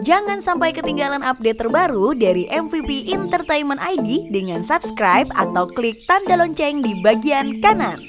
Jangan sampai ketinggalan update terbaru dari MVP Entertainment ID dengan subscribe atau klik tanda lonceng di bagian kanan.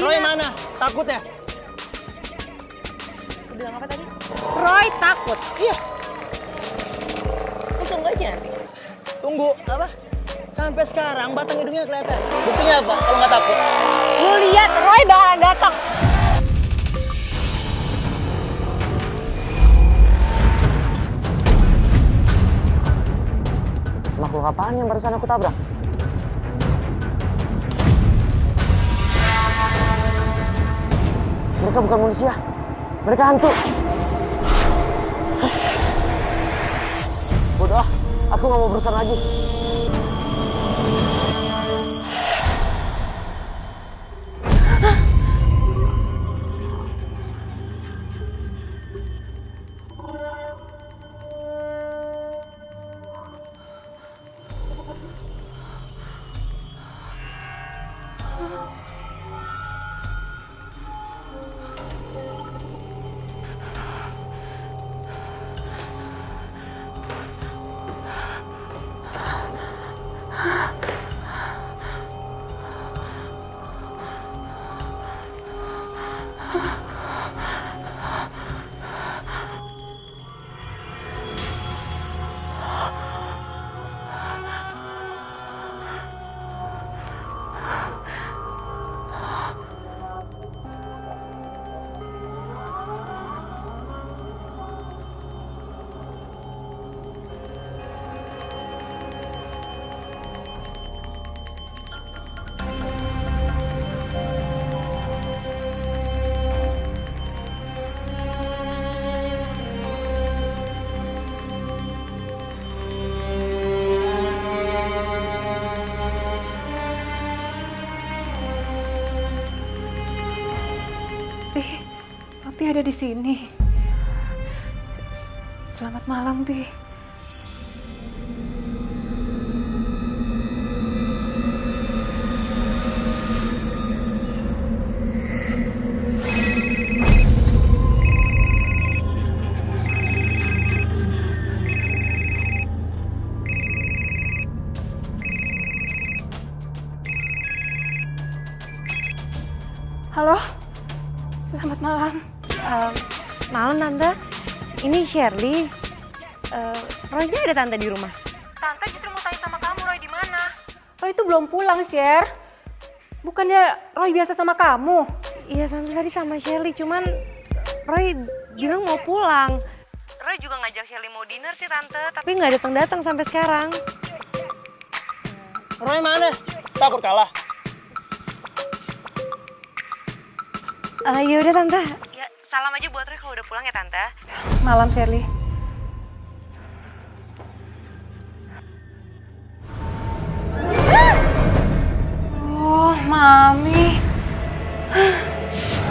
Roy mana? Takut ya? Bilang apa tadi? Roy takut. Iya. Lu tunggu aja nanti. Tunggu, apa? Sampai sekarang batang hidungnya kelihatan. Buktinya apa kalau nggak takut? Lu lihat Roy bakalan datang. Makhluk apaan yang barusan aku tabrak? Mereka bukan manusia. Mereka hantu. Bodoh, aku nggak mau berurusan lagi. Pi ada di sini. Selamat malam, Pi. Halo, selamat malam. Malam Tante, ini Shirley. Roy-nya ada Tante di rumah. Tante justru mau tanya sama kamu, Roy di mana? Roy itu belum pulang, Sher. Bukannya Roy biasa sama kamu? Iya Tante, tadi sama Shirley, cuman Roy bilang mau pulang. Roy juga ngajak Shirley mau dinner sih Tante, tapi nggak datang-datang sampai sekarang. Roy mana? Takut kalah? Ya udah Tante. Ya, salam aja buat Roy kalau udah pulang ya Tante. Malam, Shirley. Oh, Mami.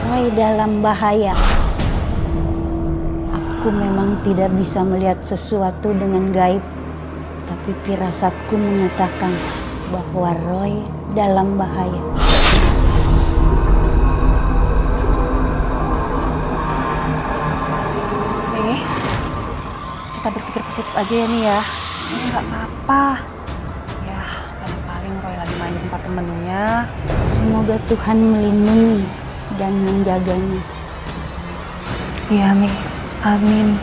Roy dalam bahaya. Aku memang tidak bisa melihat sesuatu dengan gaib, tapi firasatku mengatakan bahwa Roy dalam bahaya. Nih, kita berpikir positif aja ya nih ya. Ini nggak apa-apa. Ya, paling-paling Roy lagi main di tempat temennya. Semoga Tuhan melindungi dan menjaganya. Iya, Mi. Amin.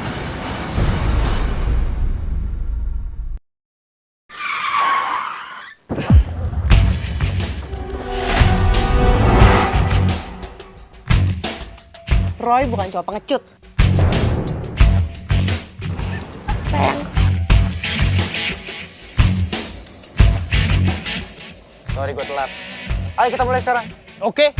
Roy bukan cowok pengecut. Sayang. Sorry gue telat. Ayo kita mulai sekarang. Oke.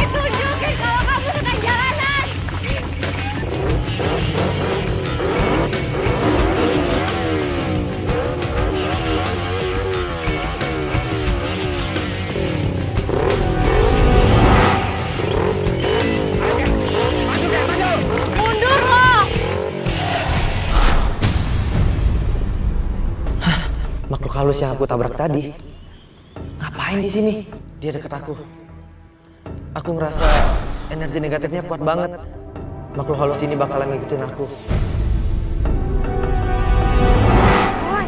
Tunjukin kalau kamu suka jalanan. Mundur loh. Makhluk halus yang aku tabrak tadi, ngapain di sini? Dia deket aku. Aku ngerasa energi negatifnya kuat banget. Makhluk halus ini bakalan ngikutin aku. Roy,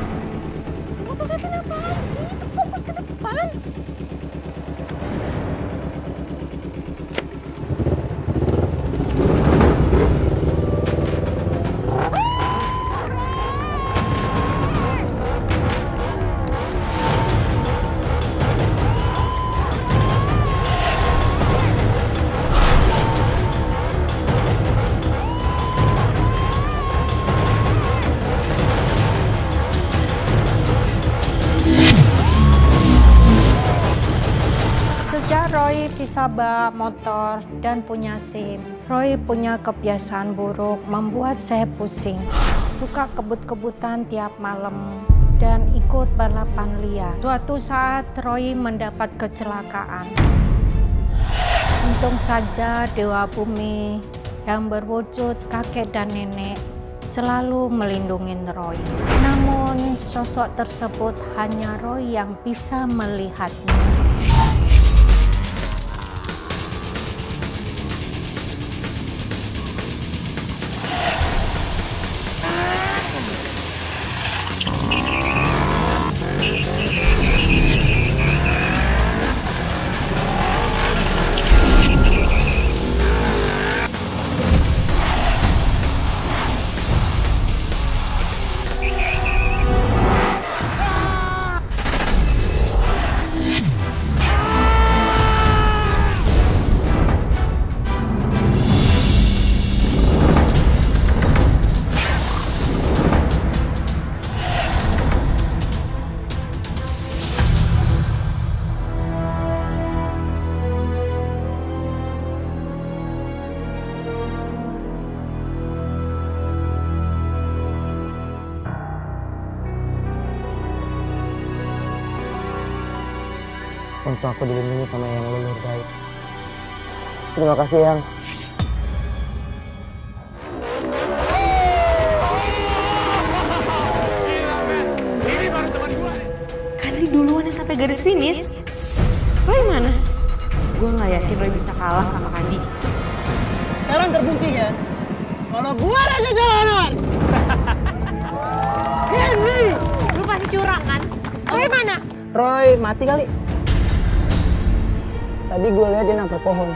kamu tuh liatin apa sih? Itu fokus ke depan. Sejak Roy bisa bawa motor dan punya SIM, Roy punya kebiasaan buruk membuat saya pusing. Suka kebut-kebutan tiap malam dan ikut balapan liar. Suatu saat Roy mendapat kecelakaan. Untung saja Dewa Bumi yang berwujud kakek dan nenek selalu melindungi Roy. Namun sosok tersebut hanya Roy yang bisa melihatnya. Untuk aku dilindungi sama yang leluhur gaib. Terima kasih yang. Kandi duluan yang sampai garis finish. Roy mana? Gue nggak yakin Roy bisa kalah sama Kandi. Sekarang terbukti kan? Kalau gua raja jalanan. Henry, lu pasti curang kan? Roy mana? Roy mati kali. Tadi gue lihat dia nabrak pohon.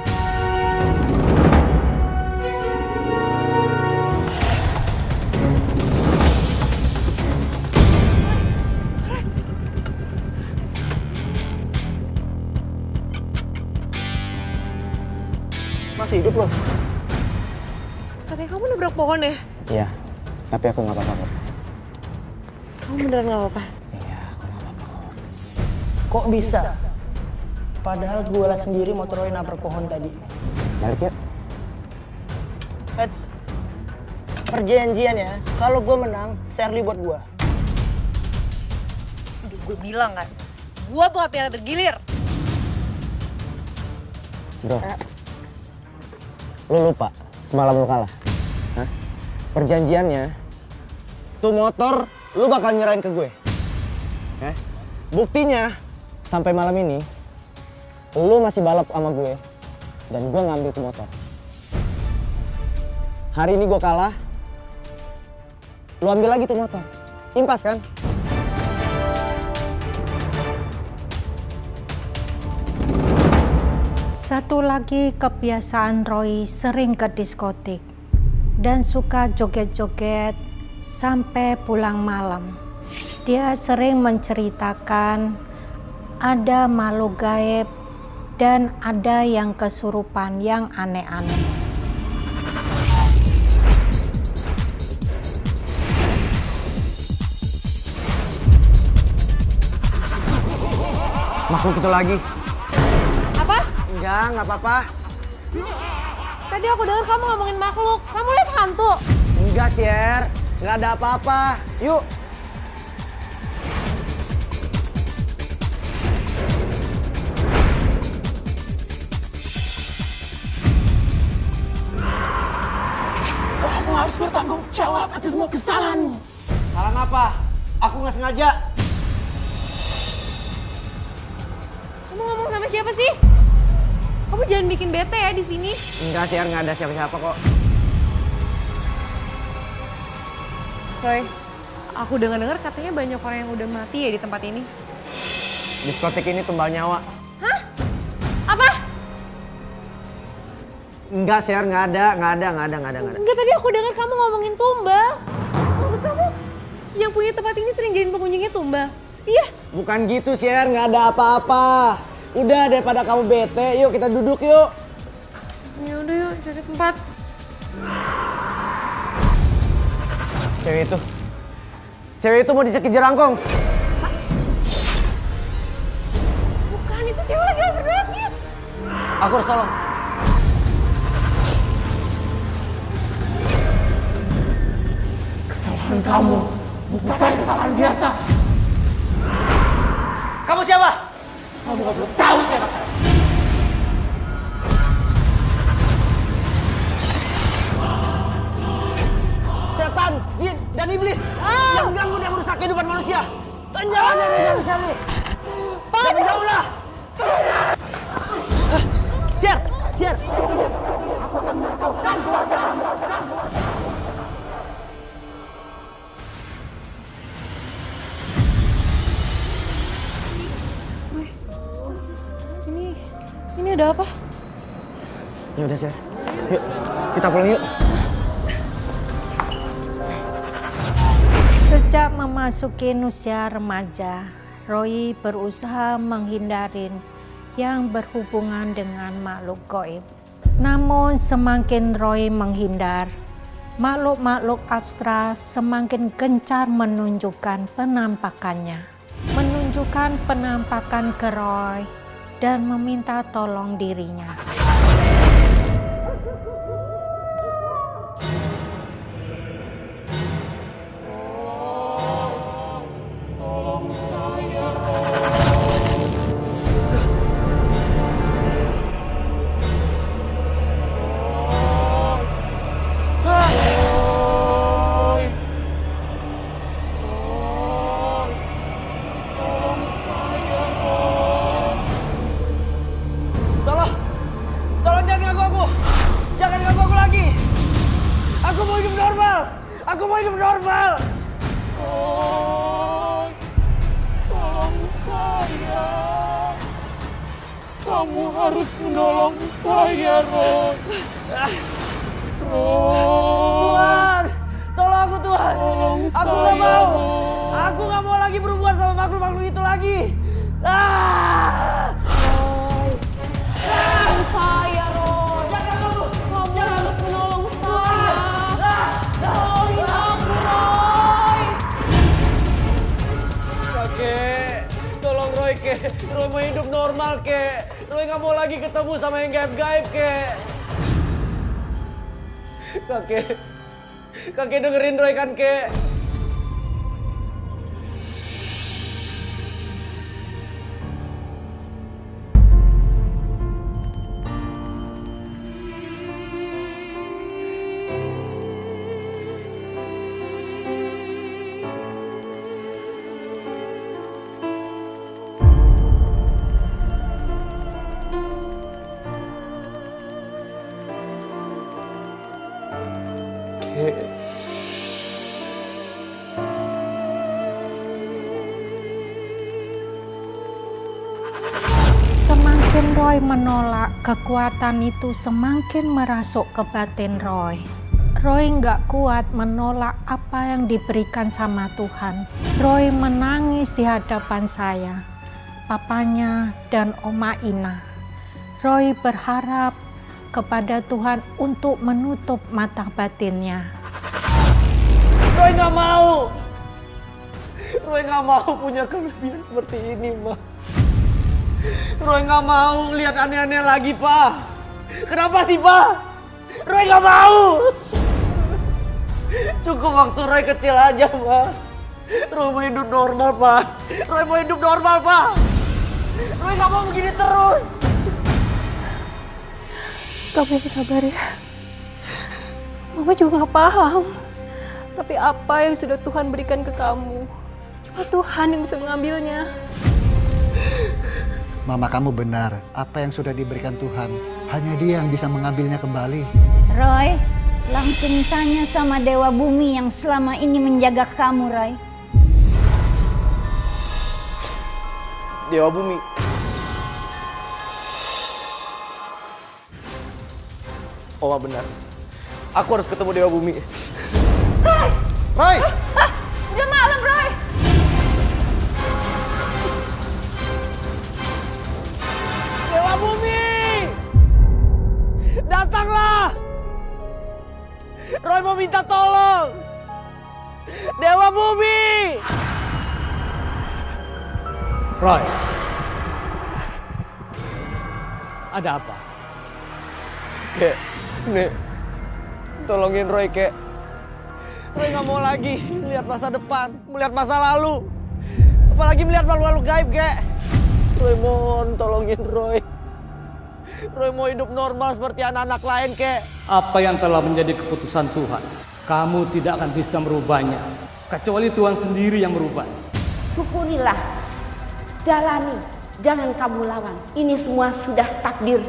Masih hidup loh? Katanya kamu nabrak pohon ya? Iya, tapi aku nggak apa-apa kok. Kamu beneran nggak apa-apa? Iya, aku nggak apa-apa kok. Kok bisa? Padahal gue lihat sendiri motor Roy nabrak pohon tadi. Balik ya. Eits, perjanjian ya, kalau gue menang, Shirley buat gue. Udah gue bilang kan, gue buat piala bergilir. Bro, lu lupa semalam lu kalah? Hah? Perjanjiannya, tuh motor lu bakal nyerahin ke gue. Buktinya, sampai malam ini, lu masih balap sama gue, dan gue ngambil tuh motor. Hari ini gue kalah, lu ambil lagi tuh motor. Impas kan? Satu lagi kebiasaan Roy sering ke diskotik dan suka joget-joget sampai pulang malam. Dia sering menceritakan ada makhluk gaib dan ada yang kesurupan yang aneh-aneh. Makhluk itu lagi. Apa? Enggak apa-apa. Tadi aku dengar kamu ngomongin makhluk. Kamu lihat hantu? Enggak, Syer. Nggak ada apa-apa. Yuk. Kamu harus bertanggung jawab atas semua kesalahanmu. Salah apa? Aku nggak sengaja. Kamu ngomong sama siapa sih? Kamu jangan bikin bete ya di sini. Enggak, Syer. Nggak ada siapa-siapa kok. Roy, aku dengar-dengar katanya banyak orang yang udah mati ya di tempat ini. Diskotik ini tumbal nyawa. Hah? Apa? Enggak, Syer. Nggak ada. Enggak, tadi aku dengar kamu ngomongin tumbal. Maksud kamu yang punya tempat ini sering jadiin pengunjungnya tumbal? Iya. Bukan gitu, Syer. Nggak ada apa-apa. Udah, daripada kamu bete, yuk kita duduk yuk. Ya udah yuk, cari tempat. Cewek itu mau dicekik jerangkong. Bukan, itu cewek lagi overdose. Aku harus tolong. Kesalahan kamu bukan kesalahan biasa. Kamu siapa? Kamu gak perlu tahu siapa saya. Setan, jin, dan iblis yang mengganggu dan merusak kehidupan manusia. Dan jangan dari Sherly. Dan menjauhlah. Syer. Aku akan mengacaukan keluargamu. Ini ada apa? Ya udah, Syer. Yuk, kita pulang yuk. Sejak memasuki usia remaja, Roy berusaha menghindarin yang berhubungan dengan makhluk gaib. Namun semakin Roy menghindar, makhluk-makhluk astral semakin gencar menunjukkan penampakannya. Menunjukkan penampakan ke Roy dan meminta tolong dirinya. Tolong jangan ganggu aku. Jangan ganggu aku lagi. Aku mau hidup normal. Tolong saya. Kamu harus menolong saya, Roy. Tuhan, tolong aku, Tuhan. Tolong Aku saya, nggak mau. Roy. Aku nggak mau lagi berhubungan sama makhluk-makhluk itu lagi. Saya, Roy. Kamu harus menolong saya. Tolongin aku, Roy. Kakek, tolong Roy, Kek. Roy mau hidup normal, Kek. Roy nggak mau lagi ketemu sama yang gaib-gaib, Kek. Kakek dengerin Roy kan, Kek? Semakin Roy menolak, kekuatan itu semakin merasuk ke batin Roy. Roy nggak kuat menolak apa yang diberikan sama Tuhan. Roy menangis di hadapan saya, papanya, dan Oma Ina. Roy berharap kepada Tuhan untuk menutup mata batinnya. Roy nggak mau. Roy nggak mau punya kelebihan seperti ini, Ma. Roy nggak mau lihat aneh-aneh lagi, Pak. Kenapa sih, Pak? Roy nggak mau. Cukup waktu Roy kecil aja, Pak. Roy mau hidup normal, Pak. Roy mau hidup normal, Pak. Roy nggak mau begini terus. Kamu yang sabar ya. Mama juga gak paham. Tapi apa yang sudah Tuhan berikan ke kamu, cuma Tuhan yang bisa mengambilnya. Mama kamu benar, apa yang sudah diberikan Tuhan, hanya Dia yang bisa mengambilnya kembali. Roy, langsung tanya sama Dewa Bumi yang selama ini menjaga kamu, Roy. Dewa Bumi. Oma benar. Aku harus ketemu Dewa Bumi. Roy! Udah malam, Roy. Dewa Bumi! Datanglah! Roy mau minta tolong! Dewa Bumi! Roy, ada apa? Kek, Nek, tolongin Roy, Kek. Roy gak mau lagi melihat masa depan, melihat masa lalu. Apalagi melihat makhluk-makhluk gaib, Kek. Roy mohon, tolongin Roy. Roy mau hidup normal seperti anak-anak lain, Kek. Apa yang telah menjadi keputusan Tuhan, kamu tidak akan bisa merubahnya. Kecuali Tuhan sendiri yang merubahnya. Syukurilah, jalani, jangan kamu lawan. Ini semua sudah takdir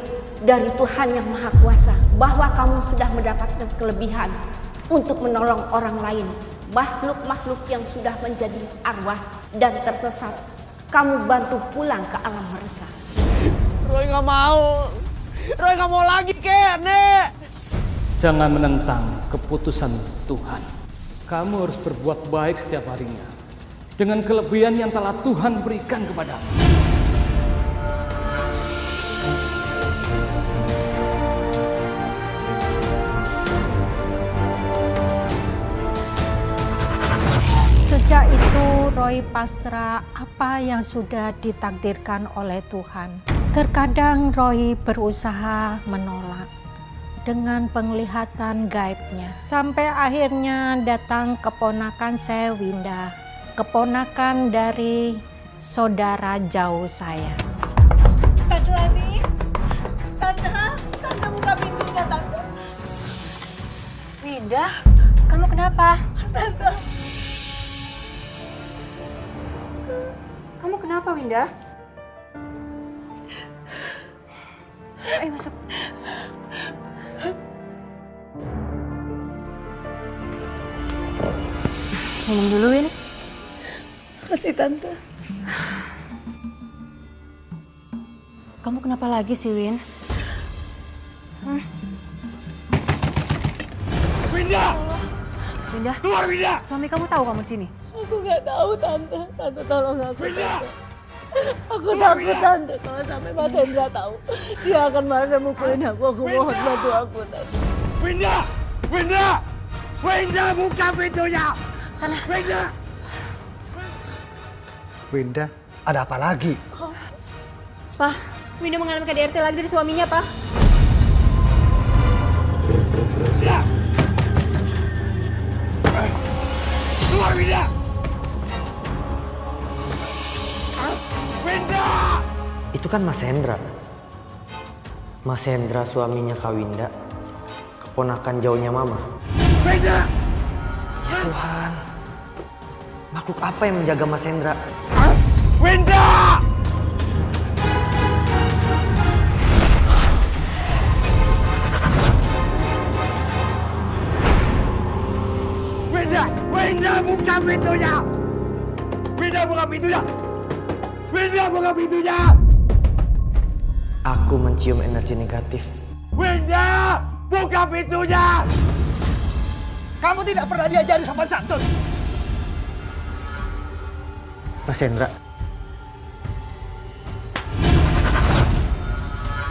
dari Tuhan yang Maha Kuasa, bahwa kamu sudah mendapatkan kelebihan untuk menolong orang lain, makhluk-makhluk yang sudah menjadi arwah dan tersesat. Kamu bantu pulang ke alam mereka. Roy gak mau. Roy gak mau lagi, Kek, Nek. Jangan menentang keputusan Tuhan. Kamu harus berbuat baik setiap harinya dengan kelebihan yang telah Tuhan berikan kepadamu. Sejak itu Roy pasrah apa yang sudah ditakdirkan oleh Tuhan. Terkadang Roy berusaha menolak dengan penglihatan gaibnya. Sampai akhirnya datang keponakan saya, Winda. Keponakan dari saudara jauh saya. Tante Ani, Tante buka pintunya, Tante. Winda, kamu kenapa? Tante. Kamu kenapa, Winda? Ayo masuk. Minum dulu, Win. Makasih, Tante. Kamu kenapa lagi sih, Win? Winda! Winda, Keluar, Winda! suami kamu tahu kamu di sini? Aku nggak tahu, Tante. Tante tolong aku. Winda! Aku takut, Tante. Kalau sampai Mas Hendra tahu, dia akan marah dan mukulin aku. Aku mohon bantu aku, Tante. Winda! Winda! Winda, buka pintunya! Sana. Winda! Winda, ada apa lagi? Pak, Winda mengalami KDRT lagi dari suaminya, Pak. Winda! Keluar, Winda! Winda! Itu kan Mas Hendra. Mas Hendra suaminya Kak Winda. Keponakan jauhnya Mama. Winda! Ya Tuhan. Makhluk apa yang menjaga Mas Hendra? Winda! Winda! Winda, buka pintunya! Winda, buka pintunya! Winda, buka pintunya! Aku mencium energi negatif. Winda, buka pintunya! Kamu tidak pernah diajari sopan santun. Mas Hendra.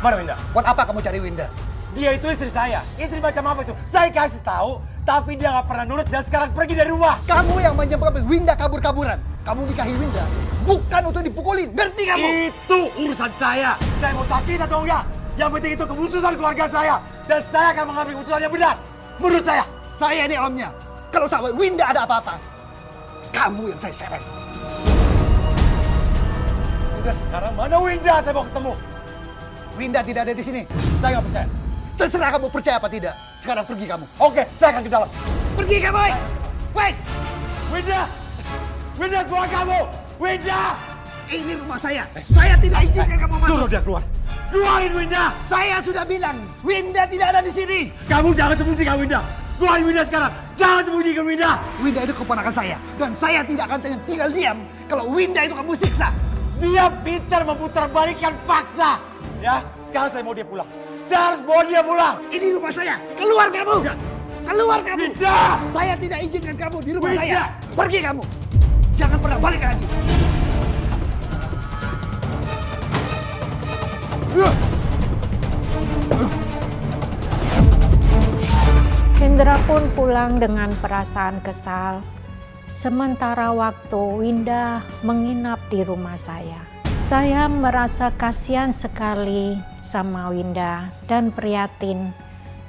Mana Winda? Buat apa kamu cari Winda? Dia itu istri saya. Istri macam apa itu? Saya kasih tahu, tapi dia nggak pernah nurut dan sekarang pergi dari rumah. Kamu yang menyebabkan Winda kabur-kaburan. Kamu nikahi Winda bukan untuk dipukulin, ngerti kamu? Itu urusan saya. Saya mau sakit atau enggak? Yang penting itu keputusan keluarga saya. Dan saya akan mengambil keputusan yang benar. Menurut saya. Saya ini omnya. Kalau sama Winda ada apa-apa, kamu yang saya seret. Udah sekarang mana Winda? Saya mau ketemu. Winda tidak ada di sini. Saya nggak percaya. Terserah kamu percaya apa tidak. Sekarang pergi kamu. Oke, saya akan ke dalam. Pergi kamu! Wait! Winda! Winda, keluar kamu! Winda! Ini rumah saya. Saya tidak izinkan kamu masuk. Suruh dia keluar. Keluarin Winda! Saya sudah bilang, Winda tidak ada di sini. Kamu jangan sembunyikan Winda! Keluarin Winda sekarang! Jangan sembunyikan Winda! Winda itu keponakan saya. Dan saya tidak akan tinggal diam kalau Winda itu kamu siksa. Dia pintar memutarbalikkan fakta. Ya, sekarang saya mau dia pulang. Saya harus bawa dia pulang. Ini rumah saya. Keluar kamu! Keluar kamu! Winda! Saya tidak izinkan kamu di rumah Winda! saya. Pergi kamu! Jangan pernah balik lagi. Hendra pun pulang dengan perasaan kesal. Sementara waktu Winda menginap di rumah saya. Saya merasa kasihan sekali sama Winda dan prihatin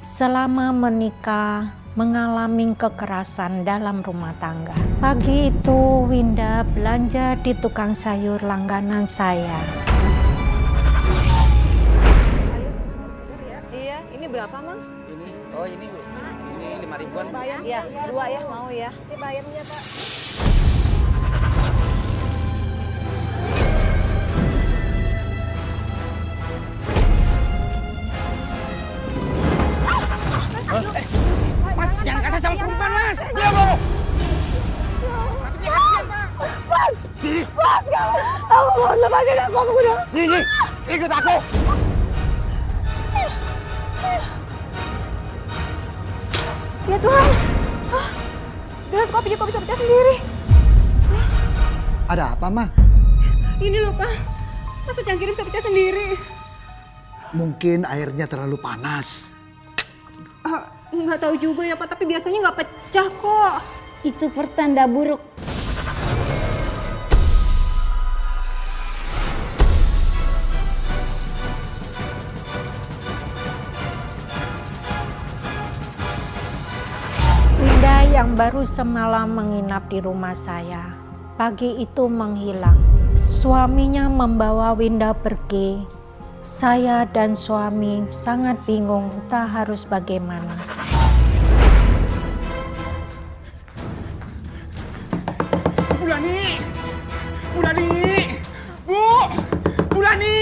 selama menikah mengalami kekerasan dalam rumah tangga. Pagi itu Winda belanja di tukang sayur langganan saya. Iya, ini berapa, Mang? Ini 5 ribuan. Bayar? Iya, 2 ya, mau ya. Ini bayarnya, Pak. Mas, jangan kata sama perempuan, Mas! Diam kamu! Sini! Aku mau lepasin aku udah. Sini! Ikut aku! Ya Tuhan. Gelas kopi juga bisa pecah sendiri. Ada apa, Ma? Ini loh Pak. Masa cangkir bisa pecah sendiri? Mungkin airnya terlalu panas. Nggak tahu juga ya Pak, tapi biasanya nggak pecah kok. Itu pertanda buruk. Winda yang baru semalam menginap di rumah saya, pagi itu menghilang. Suaminya membawa Winda pergi. Saya dan suami sangat bingung tak harus bagaimana. Bulani! Bulani! Bu! Bulani!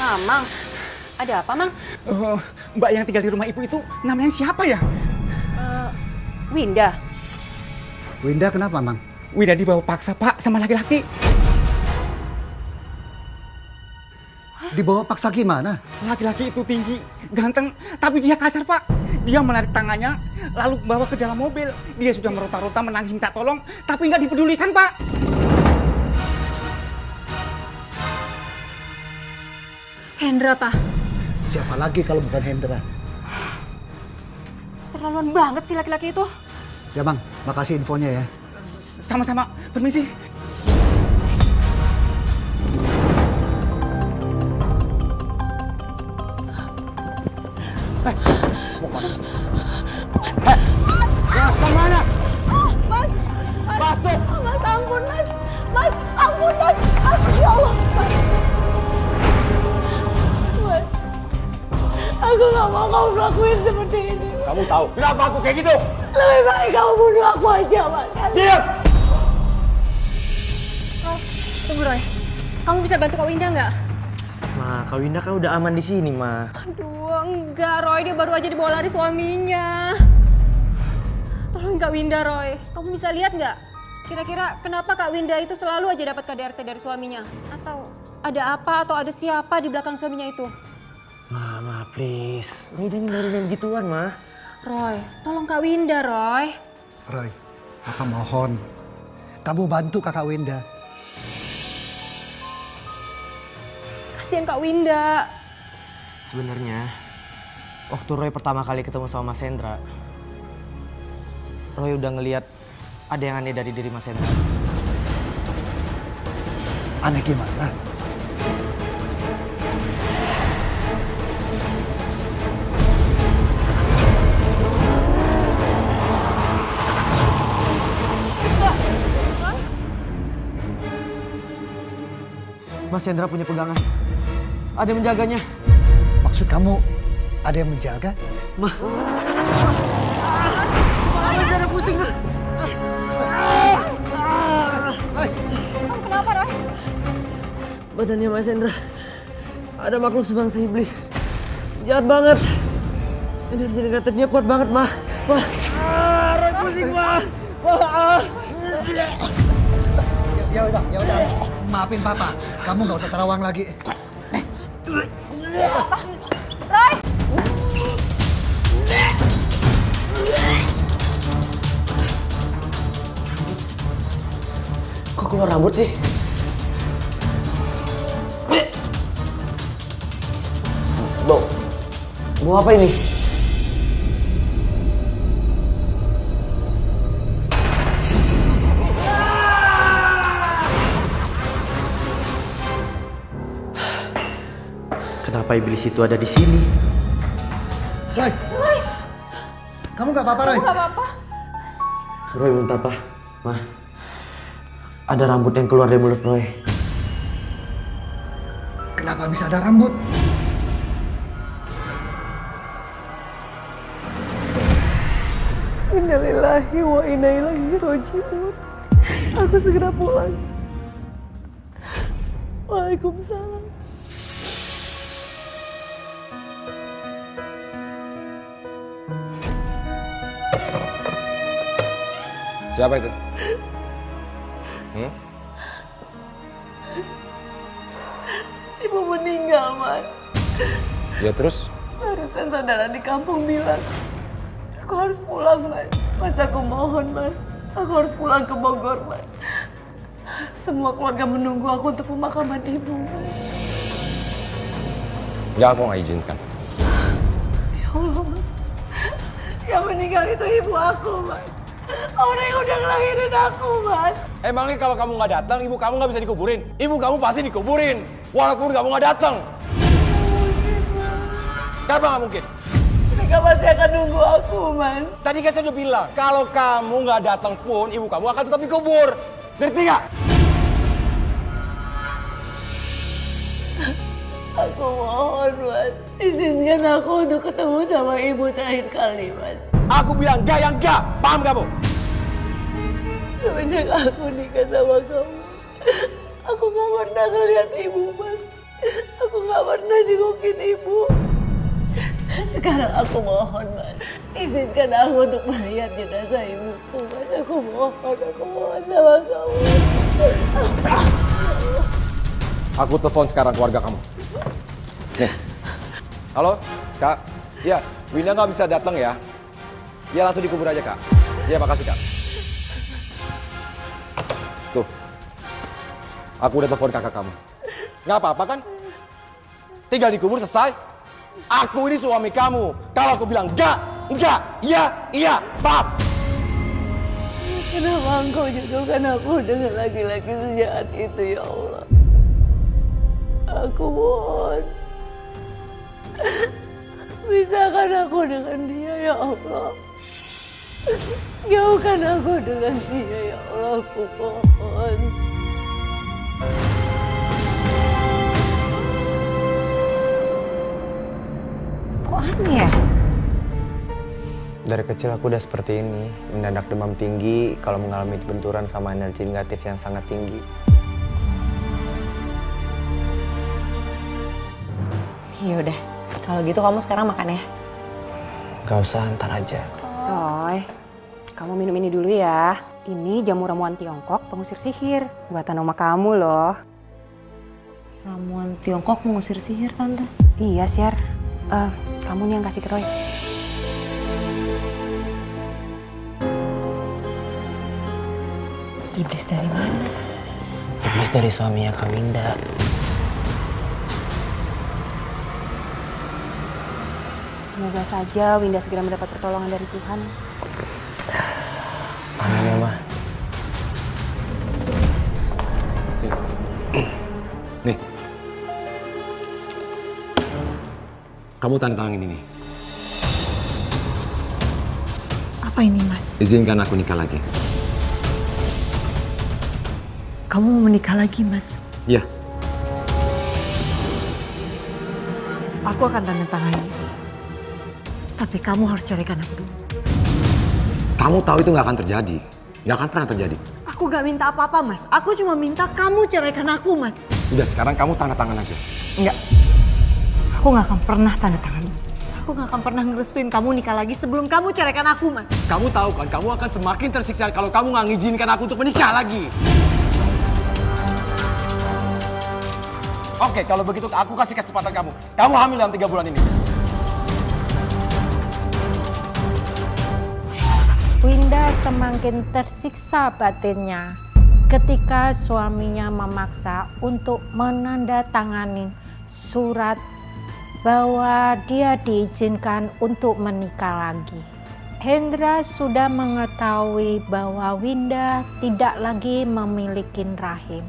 Mamang, ada apa Mang? Mbak yang tinggal di rumah ibu itu namanya siapa ya? Winda. Winda kenapa, Mang? Winda dibawa paksa Pak sama laki-laki. Dibawa paksa gimana? Laki-laki itu tinggi, ganteng, tapi dia kasar Pak. Dia menarik tangannya, lalu bawa ke dalam mobil. Dia sudah meronta-ronta menangis minta tolong, tapi nggak dipedulikan Pak. Hendra Pak. Siapa lagi kalau bukan Hendra? Terlaluan banget sih laki-laki itu. Ya, Bang. Makasih infonya ya. Sama-sama, permisi. Kemana? Mas, Masuk! Mas ampun, Mas. Mas, ampun, Mas. Ya Allah, Mas. Mas, aku gak mau kamu melakuin seperti ini. Kamu tahu kenapa aku kayak gitu? Lebih baik kamu bunuh aku aja, Mas. Diam! Tunggu Roy. Kamu bisa bantu Kak Winda nggak? Ma, Kak Winda kan udah aman di sini, Ma. Aduh, enggak Roy. Dia baru aja dibawa lari suaminya. Tolong Kak Winda, Roy. Kamu bisa lihat nggak? Kira-kira kenapa Kak Winda itu selalu aja dapat KDRT dari suaminya? Atau ada apa atau ada siapa di belakang suaminya itu? Ma, please. Roy ini baru main gituan, Ma. Roy, tolong Kak Winda, Roy. Roy, Papa mohon. Kamu bantu kakak Winda. Kasihan Kak Winda. Sebenarnya, waktu Roy pertama kali ketemu sama Mas Hendra, Roy udah ngeliat ada yang aneh dari diri Mas Hendra. Aneh gimana? Mas Hendra punya pegangan. Ada yang menjaganya. Maksud kamu ada yang menjaga? Mah. Kepala Mas Hendra pusing, Mah. Kamu kenapa, Roy? Badannya Mas Hendra ada makhluk sebangsa iblis. Jahat banget. Energi negatifnya kuat banget, Mah. Mah. Roy pusing, Mah. Mah. Ya udah. Maafin Papa. Kamu nggak usah terawang lagi. Roy! Kok keluar rambut sih? Bau apa ini? Kenapa iblis itu ada di sini? Roy! Kamu nggak apa-apa, Roy? Gak apa-apa. Roy minta apa? Mah, ada rambut yang keluar dari mulut Roy. Kenapa bisa ada rambut? Innalillahi wa inna ilaihi raji'un. Aku segera pulang. Waalaikumsalam. Siapa itu? Ibu meninggal, Mas. Ya terus? Barusan saudara di kampung bilang aku harus pulang, Mas. Mas, aku mohon, Mas. Aku harus pulang ke Bogor, Mas. Semua keluarga menunggu aku untuk pemakaman ibu, Mas. Ya aku nggak izinkan. Ya Allah, Mas. Yang meninggal itu ibu aku, Mas. Orang yang udah ngelahirin aku, Mas. Emangnya kalau kamu nggak datang, ibu kamu nggak bisa dikuburin? Ibu kamu pasti dikuburin, walaupun kamu nggak datang. Kenapa nggak mungkin? Mereka pasti akan nunggu aku, Mas. Tadi kan saya udah bilang, kalau kamu nggak datang pun, ibu kamu akan tetap dikubur. Ngerti nggak? Aku mohon, Mas. Izinkan aku untuk ketemu sama ibu terakhir kali, Mas. Aku bilang enggak yang enggak, paham kamu? Semenjak aku nikah sama kamu, aku gak pernah ngeliat ibu, Mas. Aku gak pernah jengukin ibu. Sekarang aku mohon, Mas. Izinkan aku untuk melihat jenazah ibuku, Mas. Aku mohon sama kamu. Aku telepon sekarang keluarga kamu. Nih. Halo, Kak. Iya, Winda nggak bisa datang ya. Dia langsung dikubur aja, Kak. Iya, makasih, Kak. Tuh. Aku udah telepon kakak kamu. Nggak apa-apa kan? Tinggal dikubur selesai. Aku ini suami kamu. Kalau aku bilang enggak, iya, paham? Kenapa engkau jodohkan aku dengan laki-laki sejahat itu, ya Allah? Aku mohon. Pisahkan aku dengan dia, ya Allah. Jauhkan aku dengan dia, ya Allah. Aku mohon. Kok aneh ya? Dari kecil aku udah seperti ini, mendadak demam tinggi kalau mengalami benturan sama energi negatif yang sangat tinggi. Ya udah, kalau gitu kamu sekarang makan ya. Gak usah, ntar aja. Roy, kamu minum ini dulu ya. Ini jamu ramuan Tiongkok pengusir sihir. Buatan oma kamu loh. Ramuan Tiongkok mengusir sihir, Tante. Iya, Sher. Kamu nih yang kasih ke Roy. Iblis dari mana? Iblis dari suaminya Kak Winda. Semoga saja Winda segera mendapat pertolongan dari Tuhan. Amin ya, Ma. Sini. Nih. Kamu tanda tangan ini nih. Apa ini, Mas? Izinkan aku nikah lagi. Kamu mau menikah lagi, Mas? Iya. Aku akan tanda tangan. Tapi kamu harus ceraikan aku dulu. Kamu tahu itu nggak akan terjadi. Nggak akan pernah terjadi. Aku gak minta apa-apa, Mas. Aku cuma minta kamu ceraikan aku, Mas. Udah, sekarang kamu tanda tangan aja. Enggak. Aku gak akan pernah tanda tangan. Aku gak akan pernah ngerestuin kamu nikah lagi sebelum kamu ceraikan aku, Mas. Kamu tahu kan, kamu akan semakin tersiksa kalau kamu nggak ngizinkan aku untuk menikah lagi. Oke, kalau begitu aku kasih kesempatan kamu. Kamu hamil dalam 3 bulan ini. Winda semakin tersiksa batinnya ketika suaminya memaksa untuk menandatangani surat bahwa dia diizinkan untuk menikah lagi. Hendra sudah mengetahui bahwa Winda tidak lagi memiliki rahim.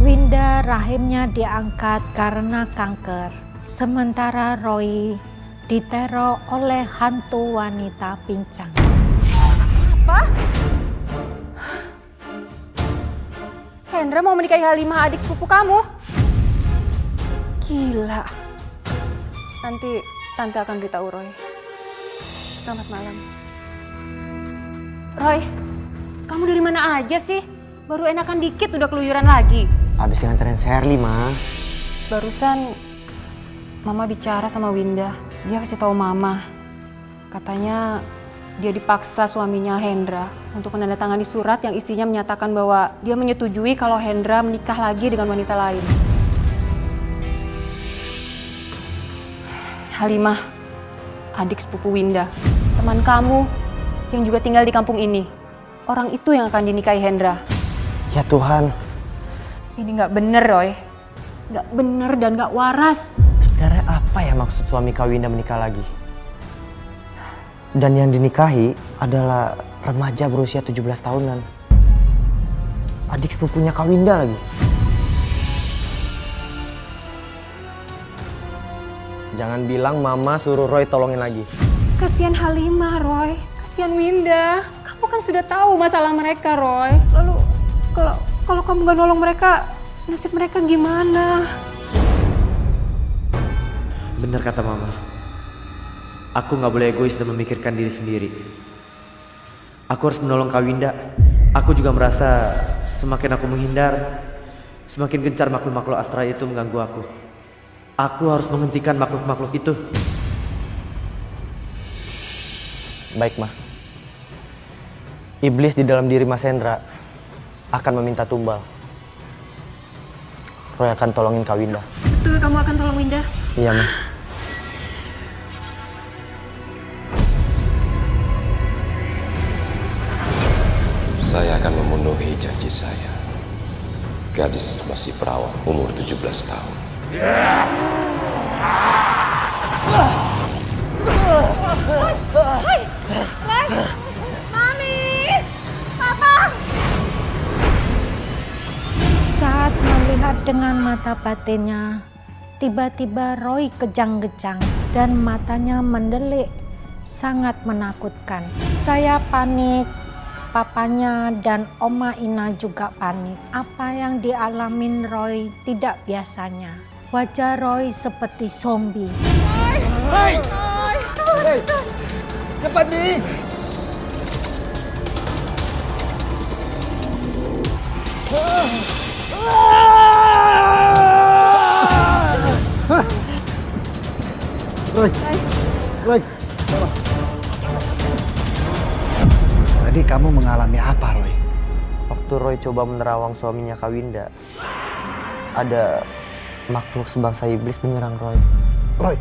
Winda rahimnya diangkat karena kanker, sementara Roy diteror oleh hantu wanita pincang. Apa? Hendra mau menikahi Halimah, adik sepupu kamu? Gila. Nanti Tante akan beritahu Roy. Selamat malam. Roy, kamu dari mana aja sih? Baru enakan dikit udah keluyuran lagi. Habis nganterin Sherly, Ma. Barusan Mama bicara sama Winda. Dia kasih tahu Mama. Katanya dia dipaksa suaminya Hendra untuk menandatangani surat yang isinya menyatakan bahwa dia menyetujui kalau Hendra menikah lagi dengan wanita lain. Halimah, adik sepupu Winda, teman kamu yang juga tinggal di kampung ini. Orang itu yang akan dinikahi Hendra. Ya Tuhan. Ini nggak bener, Roy. Nggak bener dan nggak waras. Sebenarnya apa ya maksud suami Kak Winda menikah lagi? Dan yang dinikahi adalah remaja berusia 17 tahunan. Adik sepupunya Kak Winda lagi. Jangan bilang Mama suruh Roy tolongin lagi. Kasihan Halimah, Roy. Kasihan Winda. Kamu kan sudah tahu masalah mereka, Roy. Lalu kalau kamu gak nolong mereka, nasib mereka gimana? Benar kata Mama. Aku gak boleh egois dan memikirkan diri sendiri. Aku harus menolong Kak Winda. Aku juga merasa semakin aku menghindar, semakin gencar makhluk-makhluk astral itu mengganggu aku. Aku harus menghentikan makhluk-makhluk itu. Baik, Ma. Iblis di dalam diri Mas Hendra akan meminta tumbal. Roy akan tolongin Kak Winda. Betul, kamu akan tolong Winda? Iya, Ma. Saya akan memenuhi janji saya. Gadis masih perawan, umur 17 tahun. Roy! Mami! Papa! Saat melihat dengan mata batinnya, tiba-tiba Roy kejang-kejang dan matanya mendelik, sangat menakutkan. Saya panik, papanya dan Oma Ina juga panik. Apa yang dialamin Roy tidak biasanya. Wajah Roy seperti zombie. Hei! Hei! Cepat nih! Roy. Tadi kamu mengalami apa, Roy? Waktu Roy coba menerawang suaminya Kak Winda, ada makhluk sebangsa iblis menyerang Roy. Roy,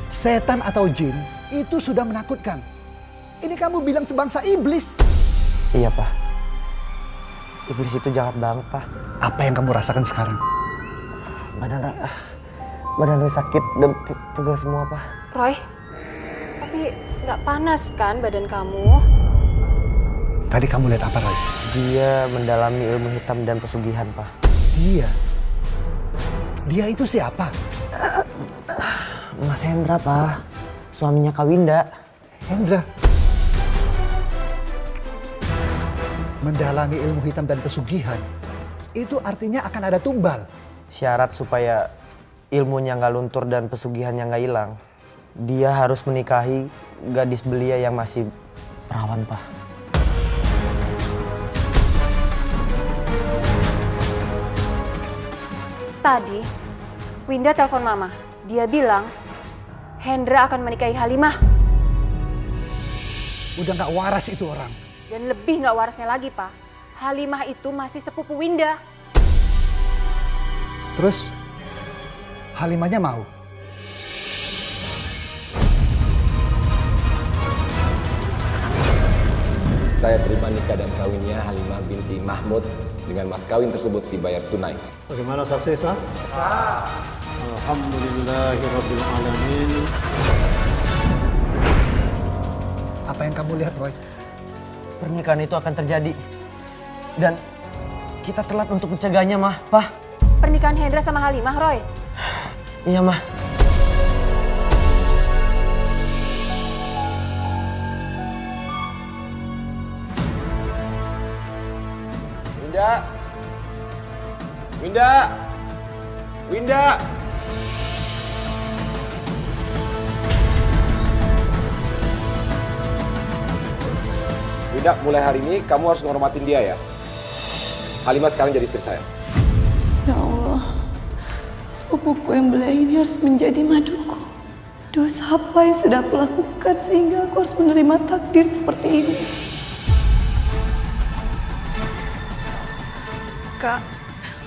setan atau jin itu sudah menakutkan. Ini kamu bilang sebangsa iblis. Iya, Pak. Iblis itu jahat banget, Pak. Apa yang kamu rasakan sekarang? Badan Roy sakit dan pegel semua, Pak. Roy, tapi nggak panas kan badan kamu? Tadi kamu lihat apa, Roy? Dia mendalami ilmu hitam dan pesugihan, Pak. Dia? Dia itu siapa? Mas Hendra, Pak. Suaminya Kak Winda. Hendra? Mendalami ilmu hitam dan pesugihan, itu artinya akan ada tumbal. Syarat supaya ilmunya nggak luntur dan pesugihannya nggak hilang, dia harus menikahi gadis belia yang masih perawan, Pak. Tadi, Winda telepon Mama. Dia bilang, Hendra akan menikahi Halimah. Udah nggak waras itu orang. Dan lebih nggak warasnya lagi, Pak. Halimah itu masih sepupu Winda. Terus, Halimahnya mau? Saya terima nikah dan kawinnya Halimah binti Mahmud dengan mas kawin tersebut dibayar tunai. Bagaimana saksi sah? Alhamdulillahirabbil alamin. Apa yang kamu lihat, Roy? Pernikahan itu akan terjadi. Dan kita telat untuk mencegahnya, Mah. Pak. Pernikahan Hendra sama Halimah, Roy. Iya, Mah. Winda! Winda! Winda! Winda, mulai hari ini kamu harus menghormatin dia ya. Halimah sekarang jadi istri saya. Ya Allah, sepupuku yang belia ini harus menjadi maduku. Dosa apa yang sudah aku lakukan sehingga aku harus menerima takdir seperti ini? Kak,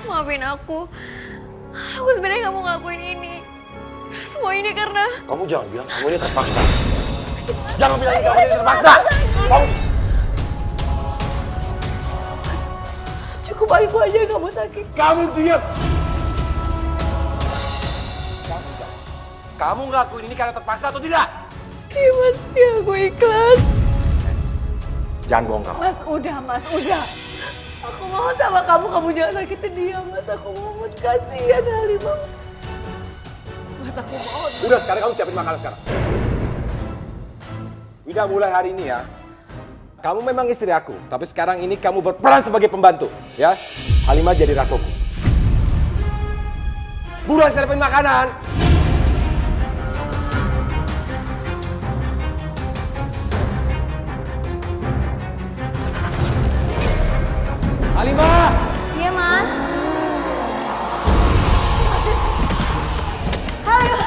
maafin aku. Aku sebenarnya nggak mau ngelakuin ini. Semua ini karena... Kamu jangan bilang kamu ini terpaksa. Jangan bilang kamu ini terpaksa. Kamu... Cukup aku aja yang kamu sakit. Kamu diam. Kamu ngelakuin ini karena terpaksa atau tidak? Iya mas, ya aku ikhlas. Jangan bohong kamu. Mas, udah. Aku mohon sama kamu jangan sakitin dia, Mas. Aku mohon, kasihan Halimah. Mas, aku mohon. Udah, sekarang kamu siapin makanan sekarang. Udah mulai hari ini ya. Kamu memang istri aku, tapi sekarang ini kamu berperan sebagai pembantu, ya. Halimah jadi ratuku. Buruan siapin makanan. Halimah! Iya, Mas. Halimah!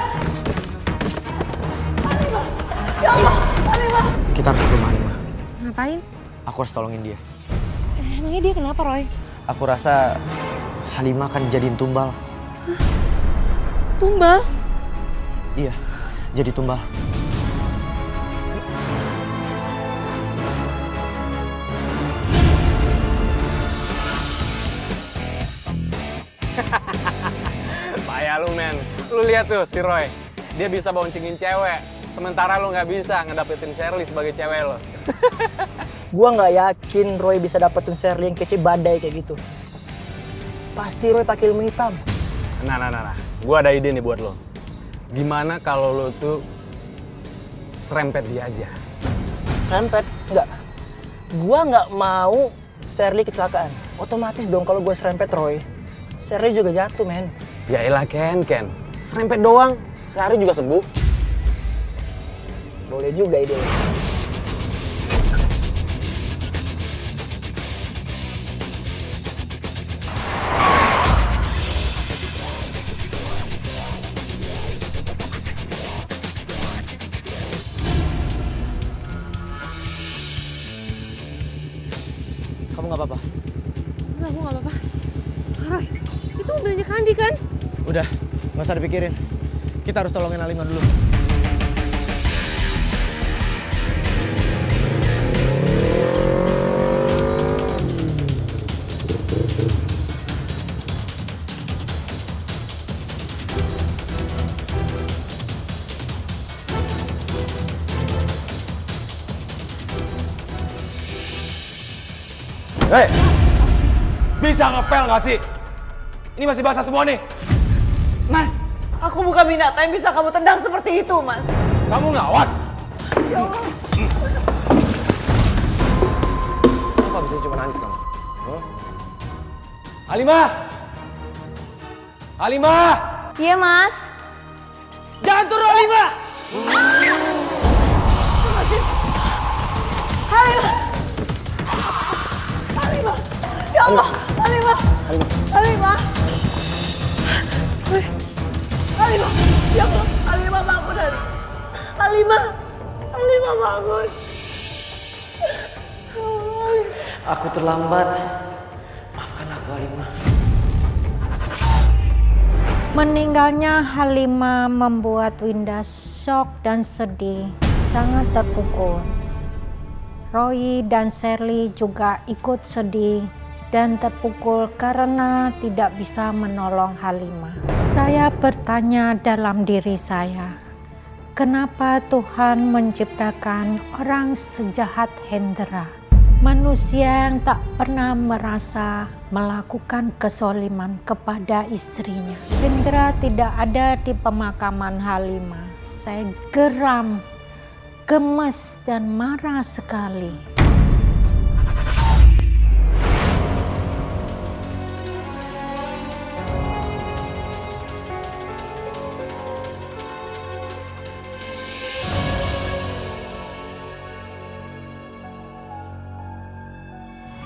Ya Allah, Halimah! Kita harus ke rumah Halimah. Ngapain? Aku harus tolongin dia. Emangnya dia kenapa, Roy? Aku rasa Halimah akan dijadiin tumbal. Tumbal? Iya, jadi tumbal. Payah lu, men. Lu lihat tuh si Roy. Dia bisa boncengin cewek. Sementara lu nggak bisa ngedapetin Shirley sebagai cewek lo. Gua nggak yakin Roy bisa dapetin Shirley yang kece badai kayak gitu. Pasti Roy pakai ilmu hitam. Nah. Gua ada ide nih buat lo. Gimana kalau lo tuh serempet dia aja? Serempet? Nggak. Gua nggak mau Shirley kecelakaan. Otomatis dong kalau gua serempet Roy, Shirley juga jatuh, men. Ya elah, Ken. Serempet doang. Sehari juga sembuh. Boleh juga ide. Kamu nggak apa-apa? Enggak, aku nggak apa-apa. Roy, itu mobilnya Kandi kan? Udah, nggak usah dipikirin. Kita harus tolongin Halimah dulu. Hei! Bisa ngepel nggak sih? Ini masih basah semua nih. Mas, aku bukan binatang yang bisa kamu tendang seperti itu, Mas. Kamu ngawat? Ya Allah. Kenapa bisa cuma nangis kamu? Huh? Halimah! Halimah! Iya, Mas. Jangan turun, Halimah! Halimah! Halimah! Ya Allah! Halimah! Halimah! Halimah! Ya Allah! Halimah bangun, Halimah! Halimah bangun! Aku terlambat. Maafkan aku, Halimah. Meninggalnya Halimah membuat Winda shock dan sedih, sangat terpukul. Roy dan Shirley juga ikut sedih dan terpukul karena tidak bisa menolong Halimah. Saya bertanya dalam diri saya, kenapa Tuhan menciptakan orang sejahat Hendra? Manusia yang tak pernah merasa melakukan kezaliman kepada istrinya. Hendra tidak ada di pemakaman Halimah. Saya geram, gemes dan marah sekali.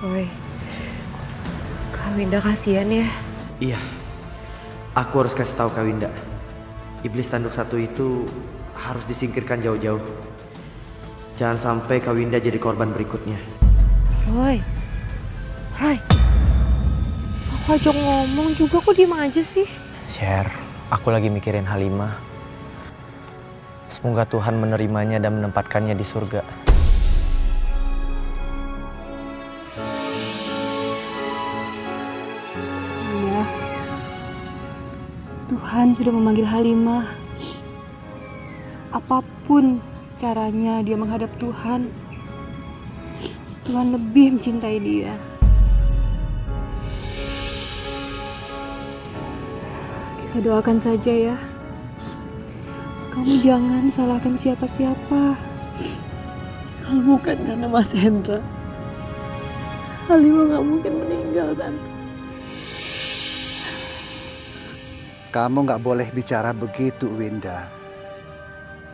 Roy, Kak Winda kasihan ya. Iya, aku harus kasih tahu Kak Winda. Iblis tanduk satu itu harus disingkirkan jauh-jauh. Jangan sampai Kak Winda jadi korban berikutnya. Roy, aku ajak ngomong juga kok diem aja sih. Sher, aku lagi mikirin Halimah. Semoga Tuhan menerimanya dan menempatkannya di surga. Tuhan sudah memanggil Halimah. Apapun caranya dia menghadap Tuhan, Tuhan lebih mencintai dia. Kita doakan saja ya. Kamu jangan salahkan siapa-siapa. Kalau bukan karena Mas Hendra, Halimah gak mungkin meninggal, Tante. Kamu nggak boleh bicara begitu, Winda.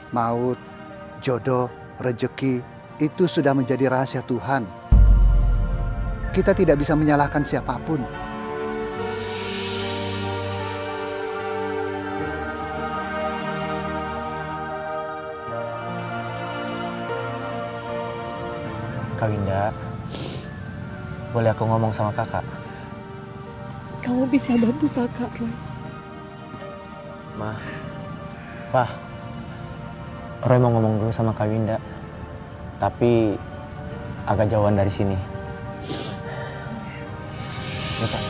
Maut, jodoh, rejeki, itu sudah menjadi rahasia Tuhan. Kita tidak bisa menyalahkan siapapun. Kak Winda, boleh aku ngomong sama kakak? Kamu bisa bantu kakak, Roy. Ma, Pak, Roy mau ngomong dulu sama Kak Winda, tapi agak jauhan dari sini. Ya, Pak.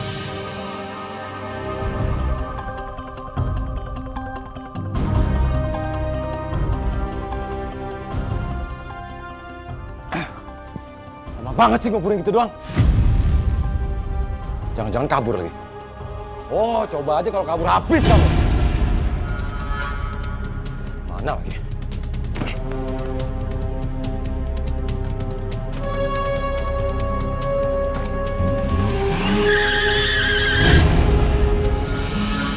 Lama banget sih nguburin gitu doang. Jangan-jangan kabur lagi. Oh, coba aja kalau kabur habis kamu. Mana lagi?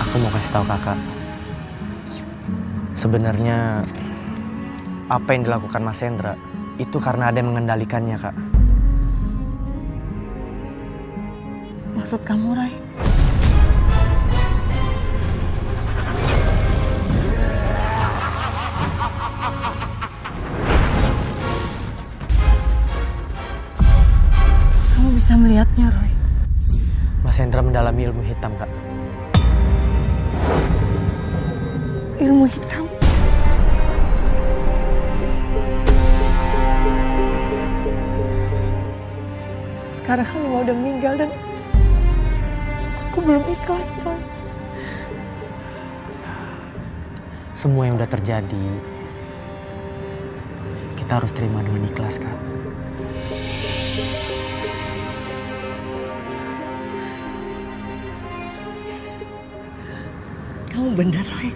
Aku mau kasih tahu kakak. Sebenarnya apa yang dilakukan Mas Hendra itu karena ada yang mengendalikannya, Kak. Maksud kamu, Roy? Kamu bisa melihatnya, Roy? Mas Hendra mendalami ilmu hitam, Kak. Ilmu hitam? Sekarang Halimah udah meninggal dan aku belum ikhlas, Roy. Semua yang udah terjadi, kita harus terima dengan ikhlas, Kak. Kamu benar, Roy.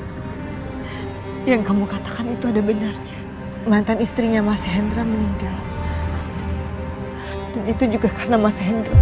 Yang kamu katakan itu ada benarnya. Mantan istrinya Mas Hendra meninggal. Dan itu juga karena Mas Hendra.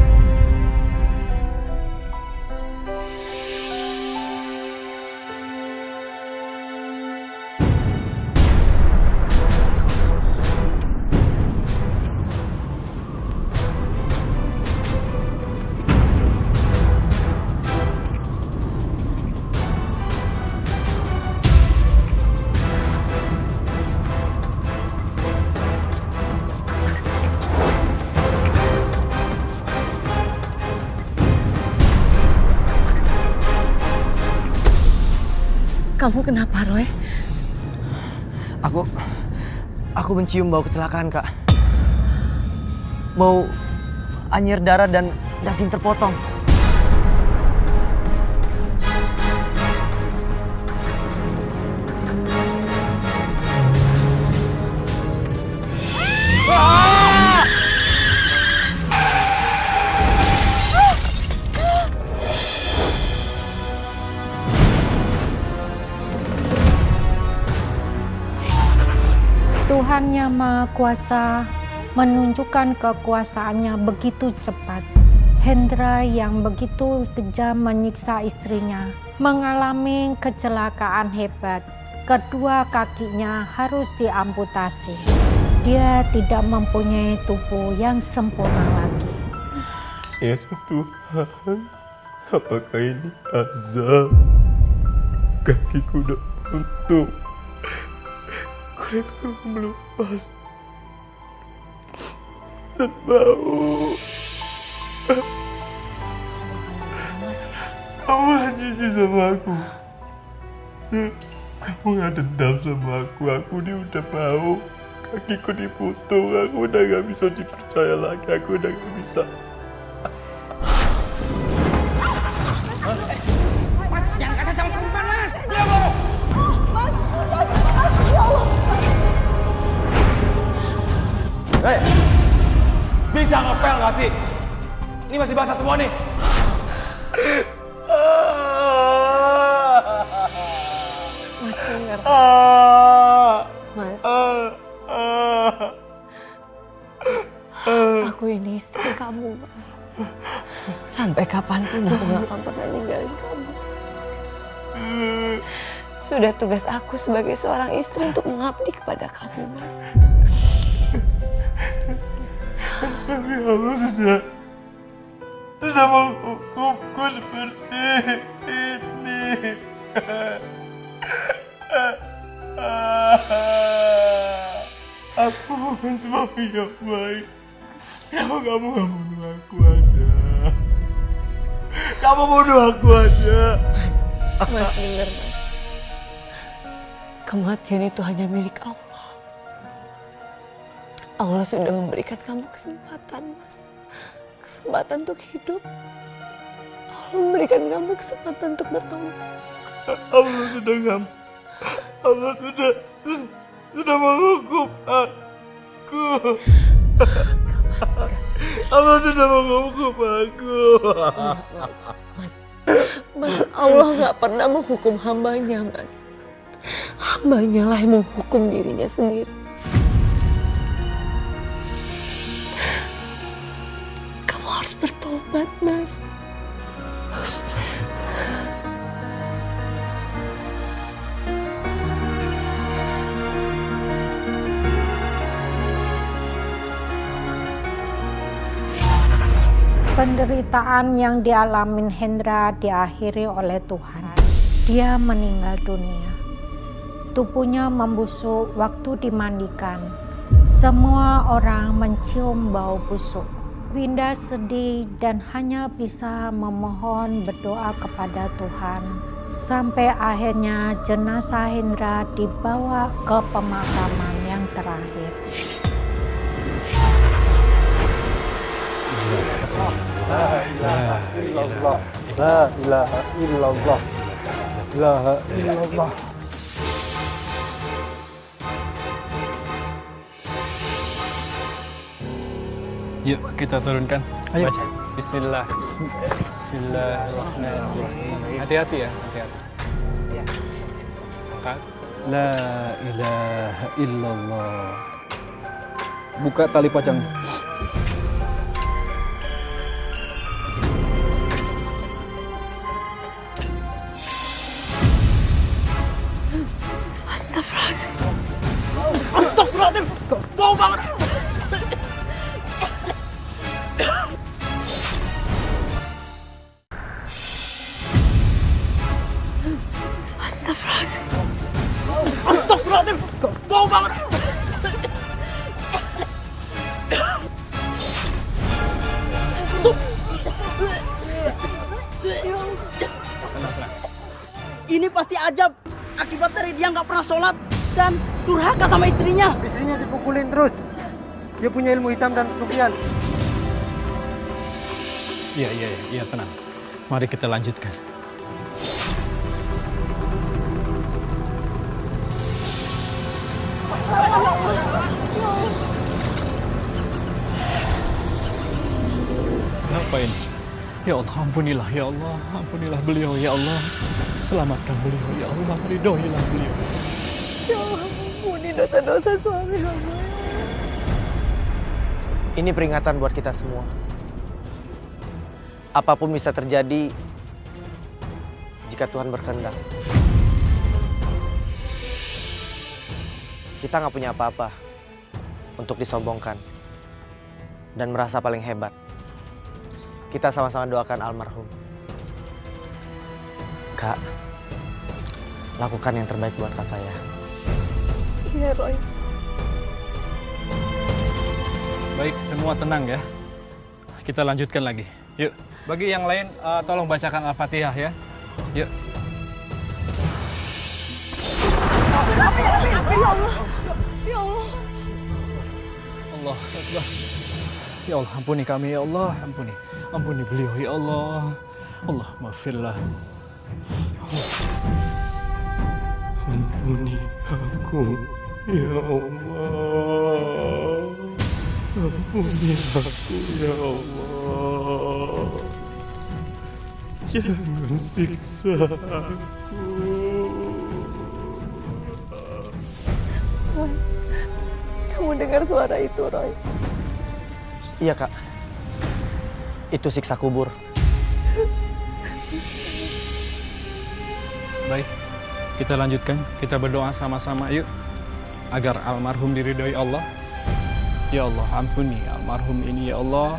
Kamu kenapa, Roy? Aku mencium bau kecelakaan, Kak. Bau anyir darah dan daging terpotong. Tuhan Yang Maha Kuasa menunjukkan kekuasaannya begitu cepat. Hendra yang begitu kejam menyiksa istrinya mengalami kecelakaan hebat. Kedua kakinya harus diamputasi. Dia tidak mempunyai tubuh yang sempurna lagi. Ya Tuhan, apakah ini azab? Kakiku udah buntung. Kulitku melupas dan bau. Kamu gak jijik sama aku. Kamu gak dendam sama aku ini udah bau. Kakiku diputung, aku udah gak bisa dipercaya lagi, aku udah gak bisa. Mas, jangan kata sama perempuan, Mas. Dia mau. Hei, bisa ngepel gak sih? Ini masih basah semua nih. Mas dengar. Mas. Aku ini istri kamu, Mas. Sampai kapanpun aku gak akan pernah ninggalin kamu. Sudah tugas aku sebagai seorang istri untuk mengabdi kepada kamu, Mas. Tapi Allah sudah menghukumku seperti ini. Aku bukan suami yang baik. Kenapa kamu gak bunuh aku aja? Kamu bunuh aku aja. Mas dengar, Mas. Kematian itu hanya milik Allah. Allah sudah memberikan kamu kesempatan, Mas. Kesempatan untuk hidup. Allah memberikan kamu kesempatan untuk bertobat. Allah sudah menghukum aku. Allah sudah menghukum aku. Mas, Allah gak pernah menghukum hambanya, Mas. Hambanya lah yang menghukum dirinya sendiri. Kamu harus bertobat, Mas. Penderitaan yang dialami Hendra diakhiri oleh Tuhan. Dia meninggal dunia. Tubuhnya membusuk waktu dimandikan. Semua orang mencium bau busuk. Winda sedih dan hanya bisa memohon berdoa kepada Tuhan. Sampai akhirnya jenazah Hendra dibawa ke pemakaman yang terakhir. La ilaha illallah. La ilaha illallah. La ilaha illallah. Yuk kita turunkan. Ayo. Baca. Bismillah. Bismillahirrahmanirrahim. Hati-hati ya, hati-hati. berangkat. La ilaha illallah. Buka tali pocong. Astagfirullahaladzim. Astagfirullahaladzim. Bau banget. Astagfirullahaladzim. Astagfirullahaladzim. Bau banget. Ini pasti ajab. Akibat dari dia nggak pernah sholat dan durhaka sama istrinya. Istrinya dipukulin terus. Dia punya ilmu hitam dan sukian. Iya, tenang. Mari kita lanjutkan. Ngapain? Ya Allah, ampunilah ya Allah, ampunilah beliau ya Allah. Selamatkan beliau ya Allah, ridhoilah beliau. Ya Allah, ampuni dosa-dosa suami hamba. Ini peringatan buat kita semua. Apapun bisa terjadi jika Tuhan berkehendak. Kita nggak punya apa-apa untuk disombongkan dan merasa paling hebat. Kita sama-sama doakan almarhum. Kak, lakukan yang terbaik buat kakak ya. Iya, Roy. Baik, semua tenang ya. Kita lanjutkan lagi. Yuk, bagi yang lain tolong bacakan Al-Fatihah ya. Yuk. Ya Allah. Ya Allah. Allah Akbar. Ya Allah, ampuni kami ya Allah, ampuni. Ampuni beliau ya Allah. Allah maafirlah. Ampuni aku, ya Allah. Ampuni aku, ya Allah. Jangan siksa aku. Roy, kamu dengar suara itu, Roy? Iya kak, itu siksa kubur. Baik, kita lanjutkan. Kita berdoa sama-sama yuk. Agar almarhum diridhoi Allah. Ya Allah, ampuni almarhum ini ya Allah.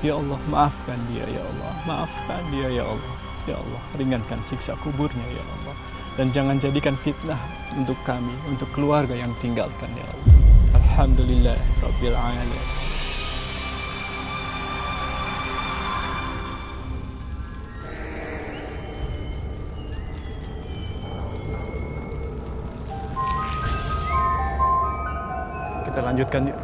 Ya Allah, maafkan dia ya Allah. Maafkan dia ya Allah. Ya Allah, ringankan siksa kuburnya ya Allah. Dan jangan jadikan fitnah untuk kami, untuk keluarga yang tinggalkan ya Allah. Alhamdulillah Rabbil Alamin. Kita lanjutkan yuk.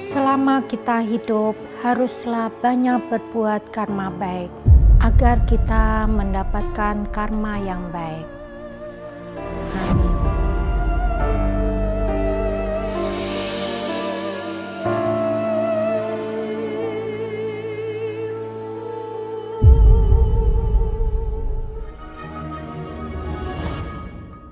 Selama kita hidup, haruslah banyak berbuat karma baik, agar kita mendapatkan karma yang baik.